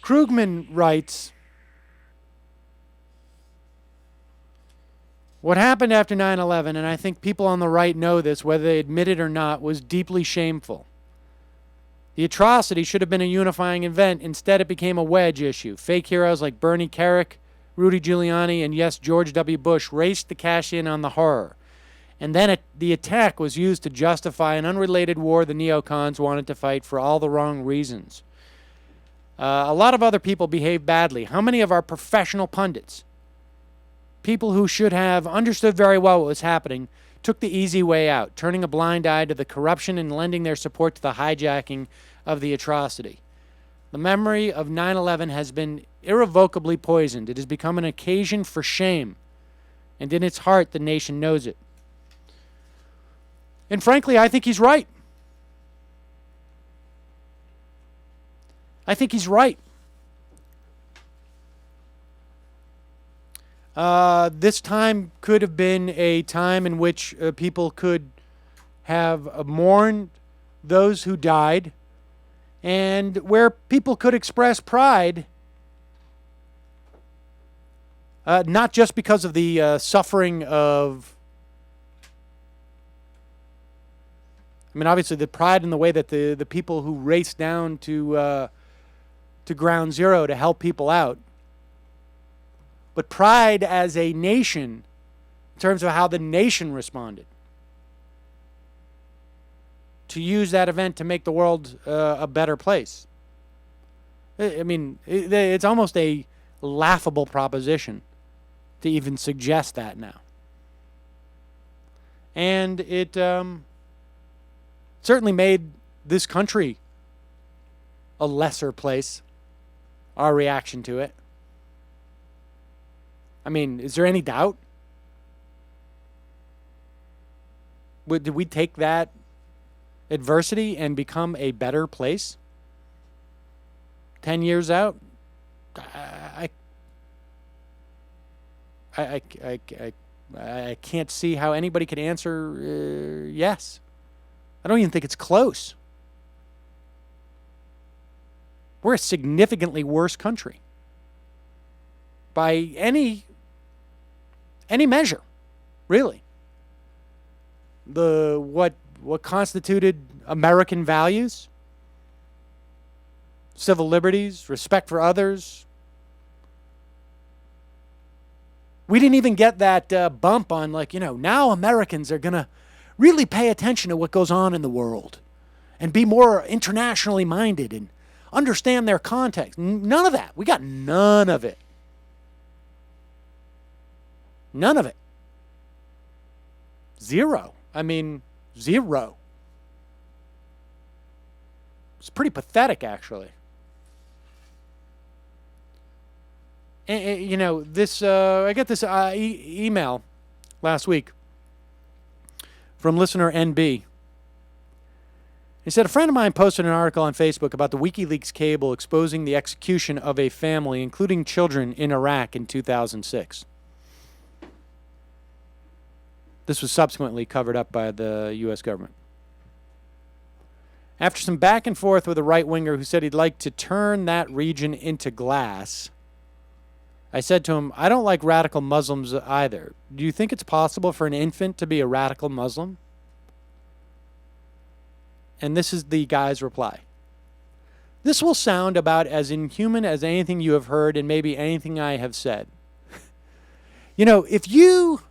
Krugman writes, what happened after 9/11, and I think people on the right know this, whether they admit it or not, was deeply shameful. The atrocity should have been a unifying event. Instead, it became a wedge issue. Fake heroes like Bernie Kerik, Rudy Giuliani, and yes, George W. Bush raced to cash in on the horror. And then the attack was used to justify an unrelated war the neocons wanted to fight for all the wrong reasons. A lot of other people behaved badly. How many of our professional pundits, people who should have understood very well what was happening, took the easy way out, turning a blind eye to the corruption and lending their support to the hijacking of the atrocity? The memory of 9/11 has been irrevocably poisoned. It has become an occasion for shame, and in its heart, the nation knows it. And frankly, I think he's right. I think he's right. This time could have been a time in which people could have mourned those who died, and where people could express pride, not just because of the suffering of, I mean, obviously the pride in the way that the people who raced down to Ground Zero to help people out, but pride as a nation in terms of how the nation responded to use that event to make the world a better place. I mean, it's almost a laughable proposition to even suggest that now. And it certainly made this country a lesser place, our reaction to it. I mean, is there any doubt? Did we take that adversity and become a better place 10 years out? I can't see how anybody could answer yes. I don't even think it's close. We're a significantly worse country by any measure, really. What constituted American values, civil liberties, respect for others. We didn't even get that bump on, like, now Americans are going to really pay attention to what goes on in the world and be more internationally minded and understand their context. None of that. We got none of it. None of it. Zero. I mean, zero. It's pretty pathetic, actually. And, this I got this email last week from listener NB. He said, a friend of mine posted an article on Facebook about the WikiLeaks cable exposing the execution of a family, including children, in Iraq in 2006. This was subsequently covered up by the U.S. government. After some back and forth with a right-winger who said he'd like to turn that region into glass, I said to him, I don't like radical Muslims either. Do you think it's possible for an infant to be a radical Muslim? And this is the guy's reply. This will sound about as inhuman as anything you have heard and maybe anything I have said. If you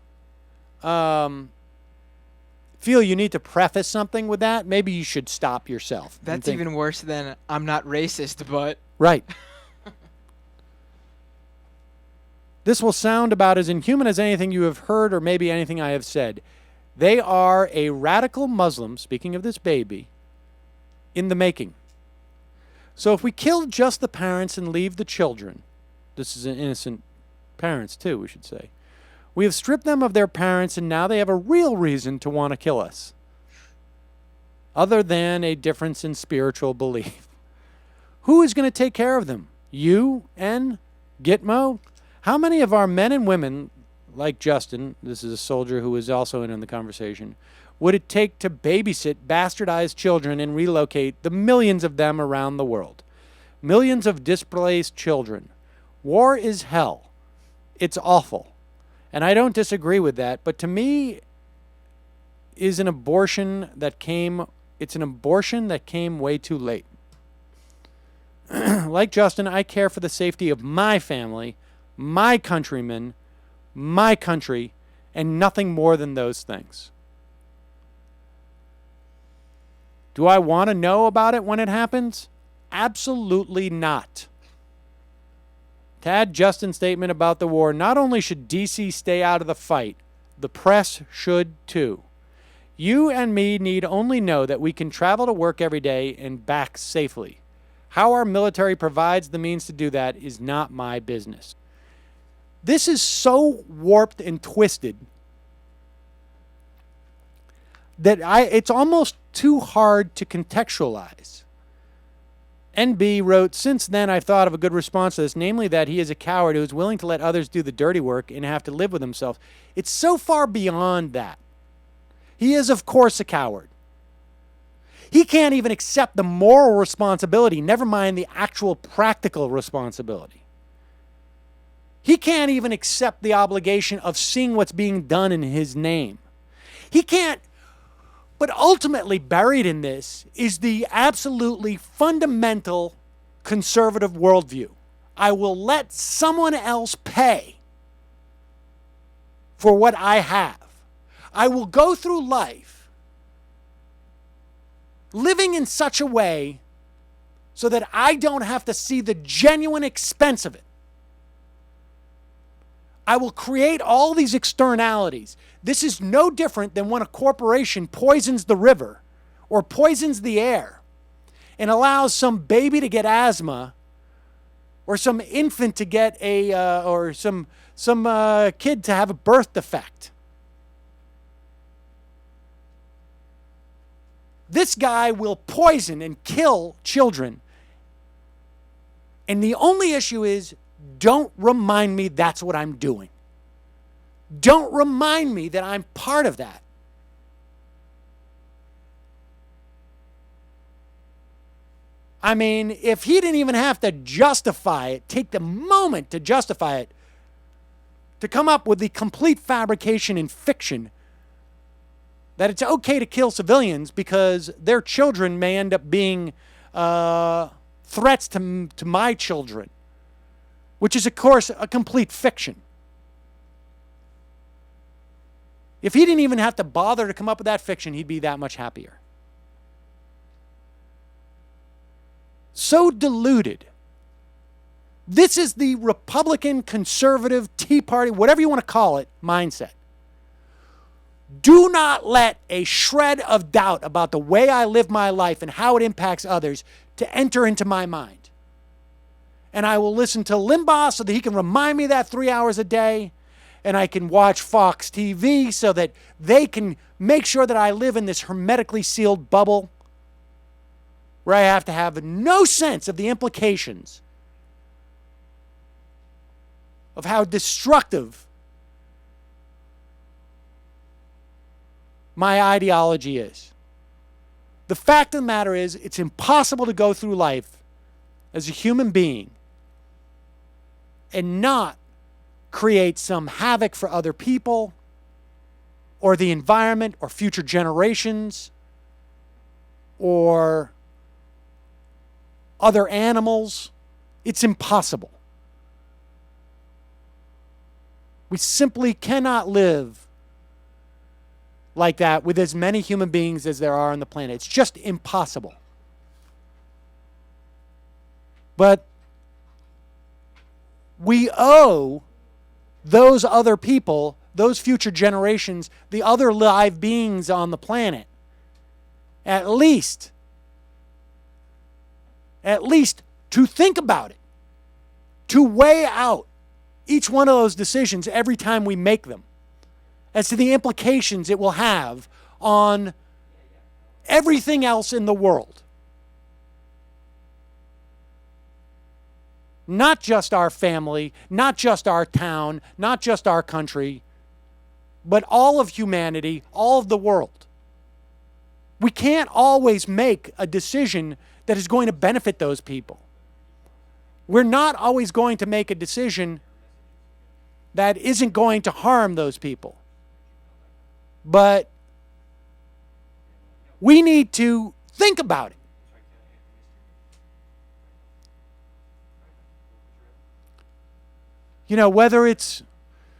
feel you need to preface something with that, maybe you should stop yourself. That's even worse than I'm not racist, but... Right. This will sound about as inhuman as anything you have heard or maybe anything I have said. They are a radical Muslim, speaking of this baby, in the making. So if we kill just the parents and leave the children, this is an innocent parents too, we should say, we have stripped them of their parents and now they have a real reason to want to kill us, other than a difference in spiritual belief. Who is going to take care of them? You and Gitmo? How many of our men and women, like Justin, this is a soldier who is also in the conversation, would it take to babysit bastardized children and relocate the millions of them around the world? millions of displaced children. War is hell. It's awful. And I don't disagree with that, but to me it's an abortion that came way too late. Like Justin, I care for the safety of my family, my countrymen, my country, and nothing more than those things. Do I want to know about it when it happens? Absolutely not. To add Justin's statement about the war, not only should DC stay out of the fight, the press should too. You and me need only know that we can travel to work every day and back safely. How our military provides the means to do that is not my business. This is so warped and twisted that it's almost too hard to contextualize. NB wrote, since then I've thought of a good response to this, namely that he is a coward who is willing to let others do the dirty work and have to live with himself. It's so far beyond that. He is, of course, a coward. He can't even accept the moral responsibility, never mind the actual practical responsibility. He can't even accept the obligation of seeing what's being done in his name. He can't. But ultimately, buried in this is the absolutely fundamental conservative worldview. I will let someone else pay for what I have. I will go through life living in such a way so that I don't have to see the genuine expense of it. I will create all these externalities. This is no different than when a corporation poisons the river or poisons the air and allows some baby to get asthma or some infant to get or some kid to have a birth defect. This guy will poison and kill children. And the only issue is, don't remind me that's what I'm doing. Don't remind me that I'm part of that. I mean, if he didn't even have to justify it, take the moment to justify it, to come up with the complete fabrication and fiction that it's okay to kill civilians because their children may end up being threats to my children, which is, of course, a complete fiction. If he didn't even have to bother to come up with that fiction, he'd be that much happier. So deluded. This is the Republican, conservative, Tea Party, whatever you want to call it, mindset. Do not let a shred of doubt about the way I live my life and how it impacts others to enter into my mind. And I will listen to Limbaugh so that he can remind me that 3 hours a day. And I can watch Fox TV so that they can make sure that I live in this hermetically sealed bubble where I have to have no sense of the implications of how destructive my ideology is. The fact of the matter is, it's impossible to go through life as a human being and not create some havoc for other people or the environment or future generations or other animals. It's impossible. We simply cannot live like that with as many human beings as there are on the planet. It's just impossible. But we owe those other people, those future generations, the other live beings on the planet, at least to think about it, to weigh out each one of those decisions every time we make them, as to the implications it will have on everything else in the world. Not just our family, not just our town, not just our country, but all of humanity, all of the world. We can't always make a decision that is going to benefit those people. We're not always going to make a decision that isn't going to harm those people. But we need to think about it. You know, whether it's,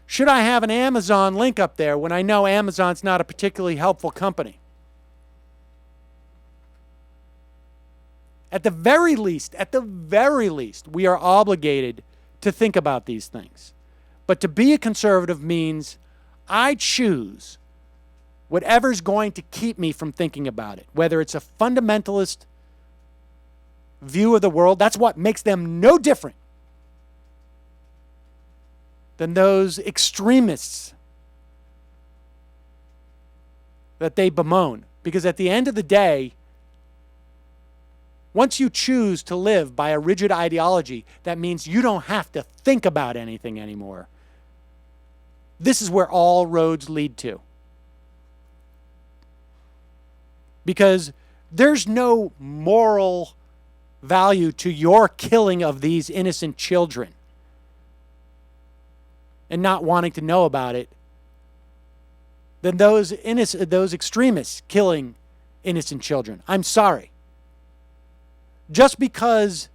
should I have an Amazon link up there when I know Amazon's not a particularly helpful company? At the very least, we are obligated to think about these things. But to be a conservative means I choose whatever's going to keep me from thinking about it, whether it's a fundamentalist view of the world. That's what makes them no different than those extremists that they bemoan. Because at the end of the day, once you choose to live by a rigid ideology, that means you don't have to think about anything anymore. This is where all roads lead to. Because there's no moral value to your killing of these innocent children and not wanting to know about it than those extremists killing innocent children. I'm sorry. Just because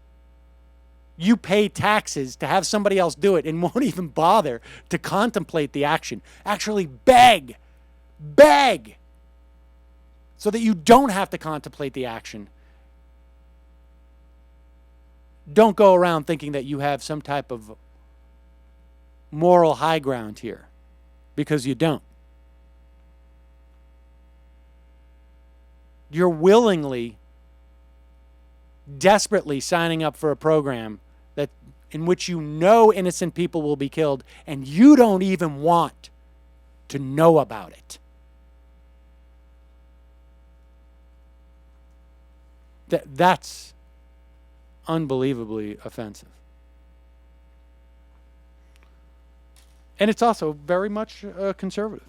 you pay taxes to have somebody else do it and won't even bother to contemplate the action, actually beg, so that you don't have to contemplate the action. Don't go around thinking that you have some type of moral high ground here, because you don't. You're willingly, desperately signing up for a program that in which you know innocent people will be killed and you don't even want to know about it. That's unbelievably offensive. And it's also very much conservative,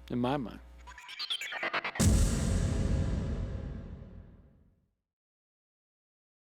in my mind.